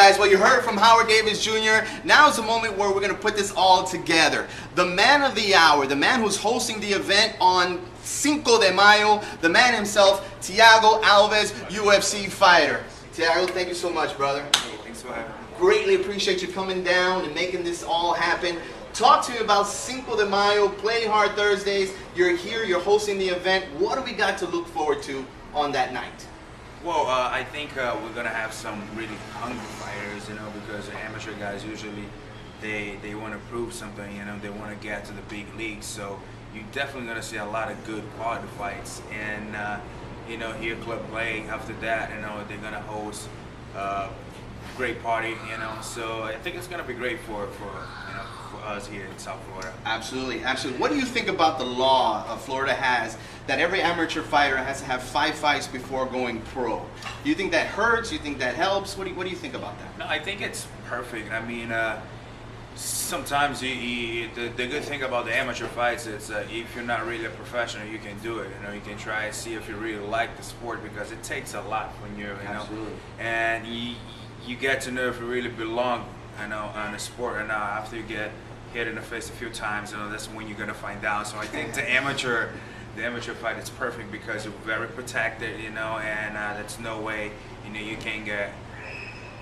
guys, well, you heard from Howard Davis Jr. Now is the moment where we're going to put this all together. The man of the hour, the man who's hosting the event on Cinco de Mayo, the man himself, Thiago Alves, UFC fighter. Thiago, thank you so much, brother. Hey, thanks for having me. Greatly appreciate you coming down and making this all happen. Talk to me about Cinco de Mayo, Play Hard Thursdays. You're here, you're hosting the event. What do we got to look forward to on that night? Well, I think we're gonna have some really hungry fighters, because the amateur guys usually they want to prove something, they want to get to the big leagues. So you're definitely gonna see a lot of good quality fights, and here Club Play. After that, they're gonna host a great party, So I think it's gonna be great for us here in South Florida. Absolutely, absolutely. What do you think about the law Florida has that every amateur fighter has to have 5 fights before going pro? Do you think that hurts? Do you think that helps? What do you think about that? No, I think it's perfect. I mean, sometimes the good thing about the amateur fights is if you're not really a professional, you can do it. You can try and see if you really like the sport, because it takes a lot when you're, Absolutely. And you get to know if you really belong, on the sport or not. After you get hit in the face a few times, that's when you're gonna find out. So I think the amateur fight is perfect because you're very protected, and that's no way, you can get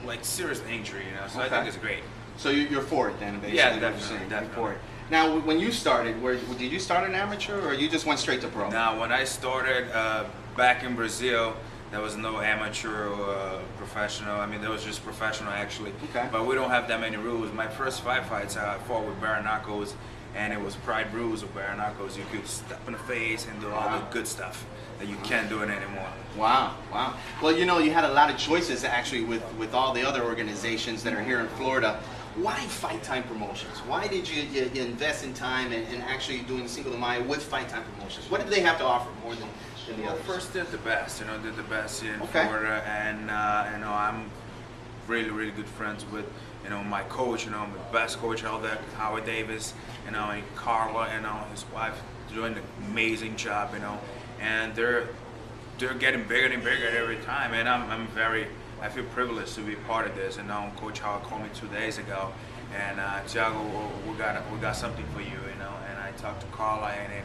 like serious injury, So Okay. I think it's great. So you're for it then, basically? Yeah, what you're definitely, saying. definitely. You're for it. Now, when you started, did you start an amateur or you just went straight to pro? Now, when I started back in Brazil, there was no amateur or professional. I mean, there was just professional actually. Okay. But we don't have that many rules. My first 5 fights, I fought with bare knuckles, and it was pride rules of bare knuckles. You could step in the face and do all the good stuff that you can't do it anymore. Wow, wow. Well, you had a lot of choices actually with all the other organizations that are here in Florida. Why Fight Time Promotions? Why did you invest in time and actually doing Cinco de Mayo with Fight Time Promotions? What did they have to offer more than the Well, others? first did the best, did the best here in Okay. Florida, and I'm really, really good friends with, my coach, my best coach out there, Howard Davis, and Carla, his wife, doing an amazing job, and they're getting bigger and bigger every time, and I feel privileged to be part of this. And Coach Howard called me 2 days ago, and Thiago, we got something for you, and I talked to Carla, and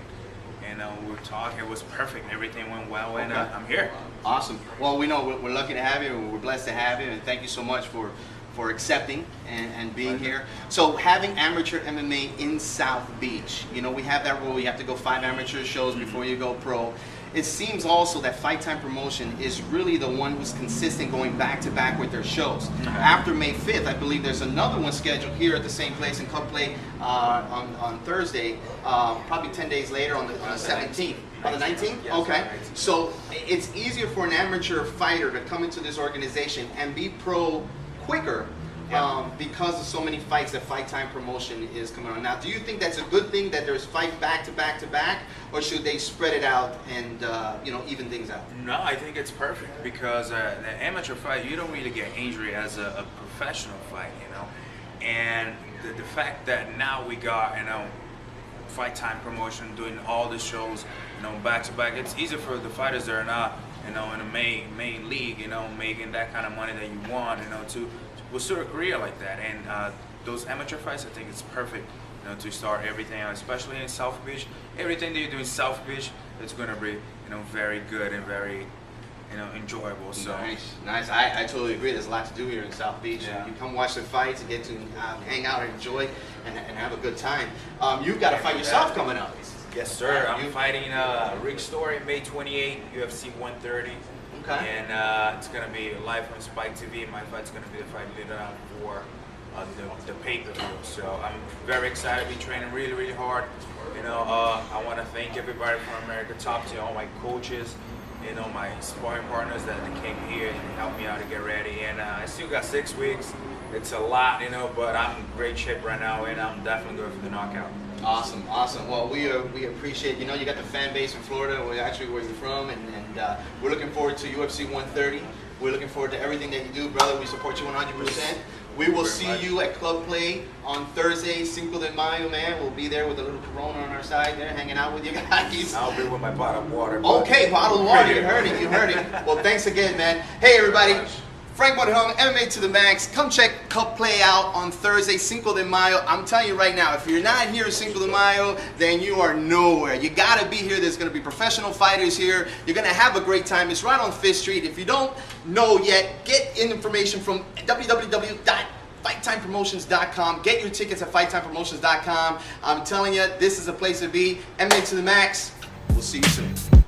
we were talking. It was perfect. Everything went well, and Okay. I'm here. Awesome. Well, we know we're lucky to have you, and we're blessed to have you, and thank you so much for accepting and being here. So having amateur MMA in South Beach, we have that rule. You have to go 5 amateur shows before you go pro. It seems also that Fight Time Promotion is really the one who's consistent going back to back with their shows. After May 5th, I believe there's another one scheduled here at the same place in Club Play on Thursday, probably 10 days later on the 17th. On the 19th? Yes, Okay. 19th. So it's easier for an amateur fighter to come into this organization and be pro quicker because of so many fights that Fight Time Promotion is coming on. Now, do you think that's a good thing that there's fight back to back to back, or should they spread it out and even things out? No, I think it's perfect because the amateur fight, you don't really get injury as a professional fight, and the fact that now we got, Fight Time Promotion doing all the shows, back to back, it's easier for the fighters that are not, in a main league, making that kind of money that you want, to pursue a career like that. And those amateur fights, I think it's perfect, to start everything out, especially in South Beach. Everything that you do in South Beach, it's going to be, very good and very, enjoyable. So Nice. I totally agree. There's a lot to do here in South Beach. Yeah. You come watch the fights and get to hang out and enjoy and have a good time. You've got a fight yourself coming up. Yes, sir. I'm fighting Rick Story May 28, UFC 130. Okay. And it's going to be live on Spike TV. My fight's going to be the fight leader for the pay-per-view. So I'm very excited to be training really, really hard. I want to thank everybody from America Top to all my coaches, my sparring partners that came here and helped me out to get ready. And I still got 6 weeks. It's a lot, but I'm in great shape right now, and I'm definitely going for the knockout. Awesome. Well, we appreciate, you got the fan base in Florida, actually where you're from, and we're looking forward to UFC 130. We're looking forward to everything that you do, brother. We support you 100%. We will see you at Club Play on Thursday, Cinco de Mayo, man. We'll be there with a little Corona on our side there, hanging out with you guys. I'll be with my bottled water. Okay, bottled water. You heard it. Well, thanks again, man. Hey, everybody. Frank Mondragon, MMA to the max. Come check Cup Play out on Thursday, Cinco de Mayo. I'm telling you right now, if you're not here Cinco de Mayo, then you are nowhere. You gotta be here. There's gonna be professional fighters here. You're gonna have a great time. It's right on 5th Street. If you don't know yet, get information from www.FightTimePromotions.com. Get your tickets at FightTimePromotions.com. I'm telling you, this is a place to be. MMA to the max. We'll see you soon.